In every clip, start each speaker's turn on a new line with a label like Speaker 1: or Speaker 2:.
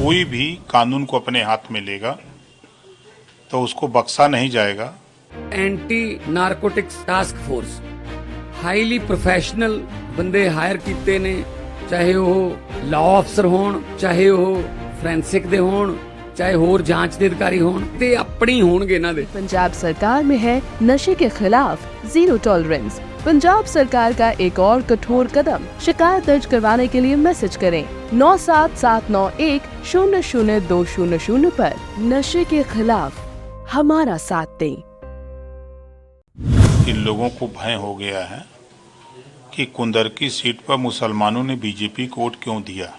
Speaker 1: कोई भी कानून को अपने हाथ में लेगा तो उसको बख्शा नहीं जाएगा।
Speaker 2: Anti narcotics task force highly professional ਬੰਦੇ ਹਾਇਰ ਕੀਤੇ ਨੇ, ਚਾਹੇ ਉਹ ਲਾਅ ਅਫਸਰ ਹੋਣ, ਚਾਹੇ ਉਹ ਫੋਰੈਂਸਿਕ ਦੇ ਹੋਣ, चाहे होर जांच के अधिकारी हों ते अपनी होंगे ना दे।
Speaker 3: पंजाब सरकार में है नशे के खिलाफ जीरो टॉलरेंस। पंजाब सरकार का एक और कठोर कदम। शिकायत दर्ज करवाने के लिए मैसेज करें 9779100200 पर। नशे के खिलाफ हमारा साथ दें।
Speaker 1: इन लोगों को भय हो गया है कि कुंदर की सीट पर मुसलमानों ने बीजेपी को वोट क्यों दिया।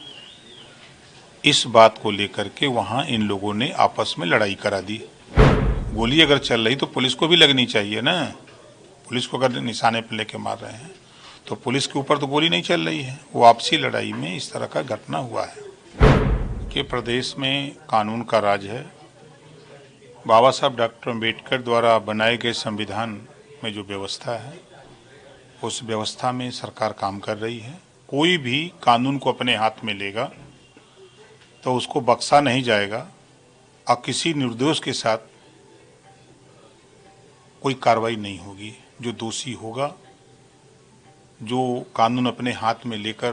Speaker 1: इस बात को लेकर के वहां इन लोगों ने आपस में लड़ाई करा दी। गोली अगर चल रही तो पुलिस को भी लगनी चाहिए ना। पुलिस को अगर निशाने पर लेके मार रहे हैं तो पुलिस के ऊपर तो गोली नहीं चल रही है। वो आपसी लड़ाई में इस तरह का घटना हुआ है कि प्रदेश में कानून का राज है। बाबा साहब डॉक्टर अम्बेडकर द्वारा बनाए गए संविधान में जो व्यवस्था है उस व्यवस्था में सरकार काम कर रही है। कोई भी कानून को अपने हाथ में लेगा तो उसको बख्शा नहीं जाएगा और किसी निर्दोष के साथ कोई कार्रवाई नहीं होगी। जो दोषी होगा, जो कानून अपने हाथ में लेकर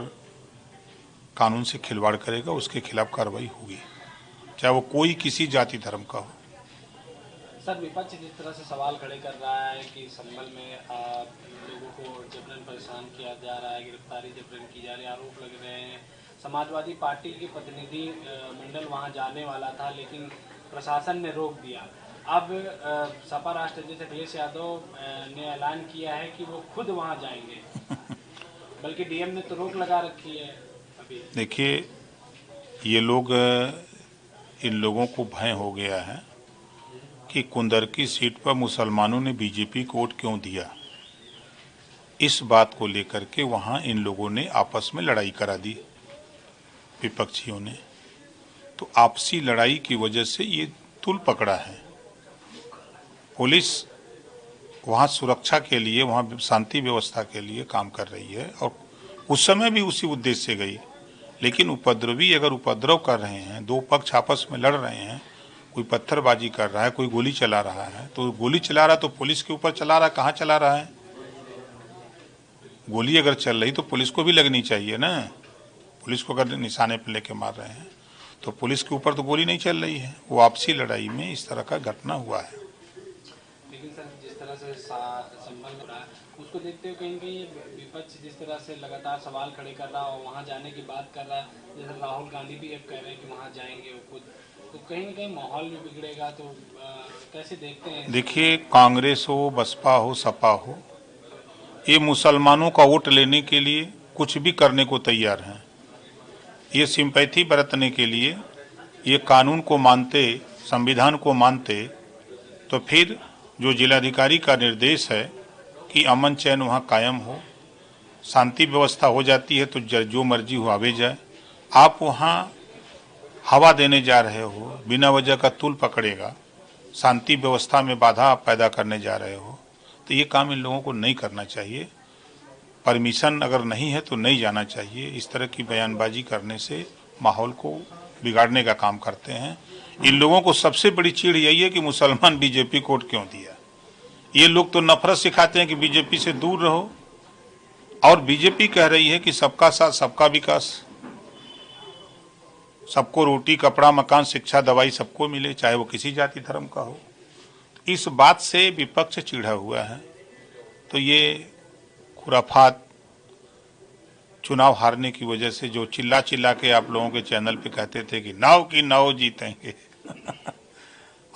Speaker 1: कानून से खिलवाड़ करेगा, उसके खिलाफ कार्रवाई होगी, चाहे वो कोई किसी जाति धर्म का हो।
Speaker 4: सर, विपक्ष जिस तरह से सवाल खड़े कर रहा है कि संभल में लोगों को जबरन परेशान किया जा रहा है, गिरफ्तारी जबरन की जा रही है, आरोप लग रहे हैं। समाजवादी पार्टी के प्रतिनिधि मंडल वहां जाने वाला था लेकिन प्रशासन ने रोक दिया। अब सपा राष्ट्र अध्यक्ष अखिलेश यादव ने ऐलान किया है कि वो खुद वहां जाएंगे, बल्कि डीएम ने तो रोक लगा रखी है। अभी
Speaker 1: देखिए, ये लोग, इन लोगों को भय हो गया है कि कुंदर की सीट पर मुसलमानों ने बीजेपी को वोट क्यों दिया। इस बात को लेकर के वहां इन लोगों ने आपस में लड़ाई करा दी, विपक्षियों ने। तो आपसी लड़ाई की वजह से ये तुल पकड़ा है। पुलिस वहां सुरक्षा के लिए, वहां शांति व्यवस्था के लिए काम कर रही है और उस समय भी उसी उद्देश्य से गई। लेकिन उपद्रवी अगर उपद्रव कर रहे हैं, दो पक्ष आपस में लड़ रहे हैं, कोई पत्थरबाजी कर रहा है, कोई गोली चला रहा है, तो गोली चला रहा है तो पुलिस के ऊपर चला रहा है, कहाँ चला रहा है। गोली अगर चल रही तो पुलिस को भी लगनी चाहिए ना। पुलिस को अगर निशाने पर लेके मार रहे हैं तो पुलिस के ऊपर तो गोली नहीं चल रही है। वो आपसी लड़ाई में इस तरह का घटना हुआ है।
Speaker 4: लेकिन सर, जिस तरह से संभल हो रहा है उसको देखते हुए कहीं कहीं विपक्ष जिस तरह से लगातार सवाल खड़े कर रहा है और वहाँ जाने की बात कर रहा है, जैसे राहुल गांधी भी अब कह रहे हैं कि वहाँ जाएंगे वो खुद, तो कहीं न कहीं माहौल भी बिगड़ेगा। तो कैसे देखते हैं?
Speaker 1: देखिए, कांग्रेस हो, बसपा हो, सपा हो, ये मुसलमानों का वोट लेने के लिए कुछ भी करने को तैयार हैं। ये सिंपैथी बरतने के लिए, ये कानून को मानते, संविधान को मानते, तो फिर जो जिलाधिकारी का निर्देश है कि अमन चैन वहाँ कायम हो, शांति व्यवस्था हो जाती है तो जो मर्जी हो आवे जाए। आप वहाँ हवा देने जा रहे हो, बिना वजह का तुल पकड़ेगा, शांति व्यवस्था में बाधा पैदा करने जा रहे हो, तो ये काम इन लोगों को नहीं करना चाहिए। परमिशन अगर नहीं है तो नहीं जाना चाहिए। इस तरह की बयानबाजी करने से माहौल को बिगाड़ने का काम करते हैं। इन लोगों को सबसे बड़ी चीड़ यही है कि मुसलमान बीजेपी को वोट क्यों दिया। ये लोग तो नफरत सिखाते हैं कि बीजेपी से दूर रहो, और बीजेपी कह रही है कि सबका साथ सबका विकास, सबको रोटी कपड़ा मकान शिक्षा दवाई सबको मिले, चाहे वो किसी जाति धर्म का हो। इस बात से विपक्ष चिढ़ा हुआ है। तो ये खुराफात, चुनाव हारने की वजह से जो चिल्ला चिल्ला के आप लोगों के चैनल पे कहते थे कि 9 की 9 जीतेंगे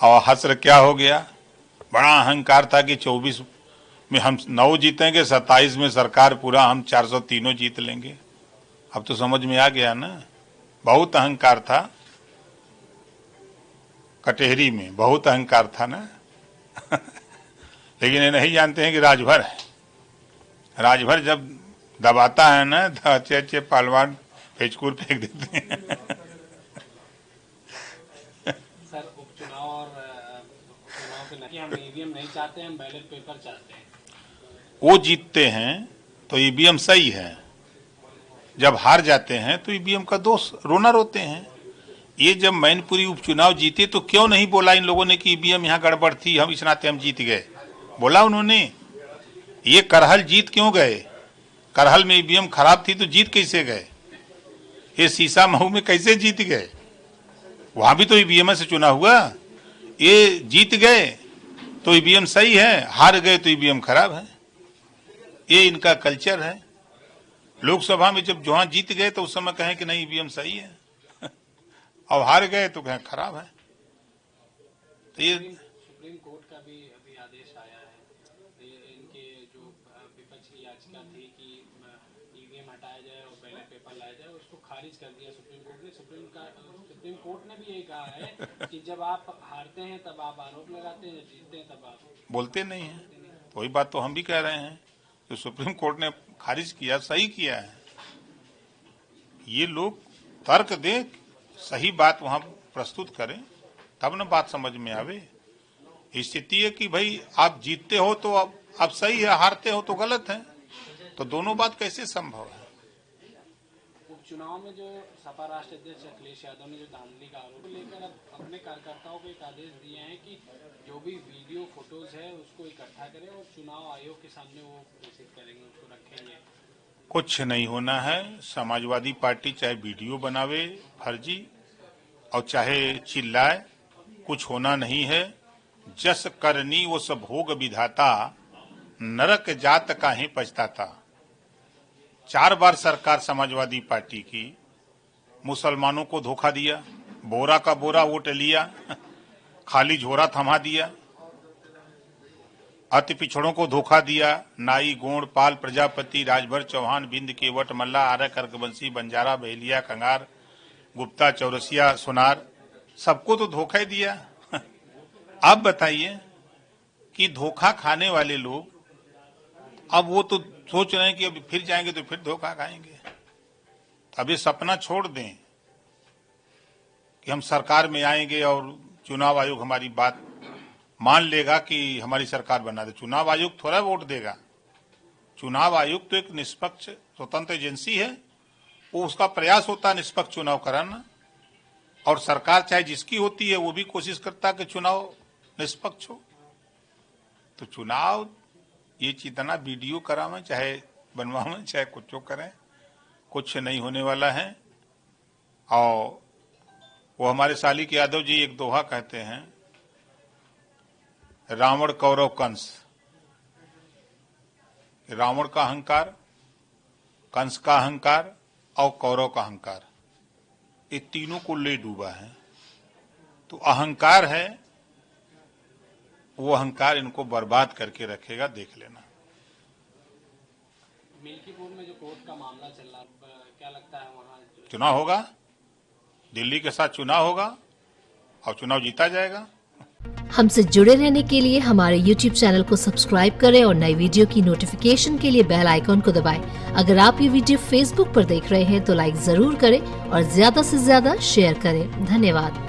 Speaker 1: और हसर क्या हो गया। बड़ा अहंकार था कि 24 में हम 9 जीतेंगे, 27 में सरकार पूरा हम 403 जीत लेंगे। अब तो समझ में आ गया ना। बहुत अहंकार था, कटहरी में बहुत अहंकार था ना लेकिन ये नहीं जानते हैं कि राजभर है। राजभर जब दबाता है ना तो अच्छे अच्छे पहलवान फेंचकूर फेंक देते हैं
Speaker 4: सर, उपचुनाव और उपचुनाव के नहीं, हम ईवीएम नहीं चाहते, हम बैलेट पेपर चाहते हैं।
Speaker 1: वो जीतते हैं तो ईवीएम सही है, जब हार जाते हैं तो ईवीएम का दोष रोना रोते हैं। ये जब मैनपुरी उपचुनाव जीते तो क्यों नहीं बोला इन लोगों ने कि ईवीएम यहाँ गड़बड़ थी, हम इस नाते हम जीत गए? बोला उन्होंने? ये करहल जीत क्यों गए? करहल में ईवीएम खराब थी तो जीत कैसे गए? ये सीसा महू में कैसे जीत गए? वहां भी तो ईवीएम से चुना हुआ। ये जीत गए तो ईवीएम सही है, हार गए तो ईवीएम खराब है। ये इनका कल्चर है। लोकसभा में जब जहां जीत गए तो उस समय कहें कि नहीं ईवीएम सही है, और हार गए तो कहें खराब है। तो ये
Speaker 4: सुप्रीम कोर्ट का भी अभी आदेश आया है, इनके जो विपक्ष की याचिका थी कि ईवीएम हटाया जाए और बैलेट पेपर लाया जाए, उसको खारिज कर दिया सुप्रीम कोर्ट ने। सुप्रीम कोर्ट ने भी यही कहा है कि जब आप हारते हैं तब आप आरोप लगाते हैं, जब जीतते हैं तब आप
Speaker 1: बोलते नहीं है। तो वही बात तो हम भी कह रहे हैं, तो सुप्रीम कोर्ट ने खारिज किया, सही किया है। ये लोग तर्क दें, सही बात वहां प्रस्तुत करें, तब न बात समझ में आवे। स्थिति है कि भाई आप जीतते हो तो आप सही है, हारते हो तो गलत है, तो दोनों बात कैसे संभव है?
Speaker 4: उपचुनाव में जो सपा राष्ट्र अध्यक्ष अखिलेश यादव ने जो धांधली का आरोप लेकर अब अपने कार्यकर्ताओं को एक आदेश दिए हैं कि जो भी वीडियो फोटोज है उसको इकट्ठा करें और चुनाव आयोग के सामने वो प्रेषित करेंगे, उसको रखेंगे।
Speaker 1: कुछ नहीं होना है। समाजवादी पार्टी चाहे वीडियो बनावे फर्जी और चाहे चिल्लाए, कुछ होना नहीं है। जस करनी वो सब भोग विधाता, नरक जात काहे पछताता। 4 बार सरकार समाजवादी पार्टी की मुसलमानों को धोखा दिया, बोरा का बोरा वोट लिया, खाली झोरा थमा दिया, अति पिछड़ों को धोखा दिया। नाई, गोंड, पाल, प्रजापति, राजभर, चौहान, बिंद, केवट, मल्ला, आर्य, कर्कवंशी, बंजारा, बहेलिया, कंगार, गुप्ता, चौरसिया, सोनार, सबको तो धोखा ही दिया। अब बताइए कि धोखा खाने वाले लोग अब वो तो सोच रहे हैं कि अब फिर जाएंगे तो फिर धोखा खाएंगे। अब ये सपना छोड़ दें कि हम सरकार में आएंगे और चुनाव आयोग हमारी बात मान लेगा कि हमारी सरकार बना दे। चुनाव आयोग थोड़ा वोट देगा। चुनाव आयोग तो एक निष्पक्ष स्वतंत्र एजेंसी है, वो उसका प्रयास होता है निष्पक्ष चुनाव कराना, और सरकार चाहे जिसकी होती है वो भी कोशिश करता है कि चुनाव निष्पक्ष हो। तो चुनाव ये जितना वीडियो करावें, चाहे बनवावें, चाहे कुछ करें, कुछ नहीं होने वाला है। और वो हमारे सालिक यादव जी एक दोहा कहते हैं, रावण कौरव कंस। रावण का अहंकार, कंस का अहंकार और कौरव का अहंकार, ये तीनों को ले डूबा है। तो अहंकार है, वो अहंकार इनको बर्बाद करके रखेगा, देख लेना।
Speaker 4: मिल्कीपुर में जो कोर्ट का मामला चल रहा, क्या लगता है वहाँ
Speaker 1: चुनाव होगा? दिल्ली के साथ चुनाव होगा और चुनाव जीता जाएगा।
Speaker 5: हमसे जुड़े रहने के लिए हमारे YouTube चैनल को सब्सक्राइब करें और नई वीडियो की नोटिफिकेशन के लिए बेल आइकॉन को दबाएं। अगर आप ये वीडियो Facebook पर देख रहे हैं तो लाइक जरूर करें और ज्यादा से ज्यादा शेयर करें। धन्यवाद।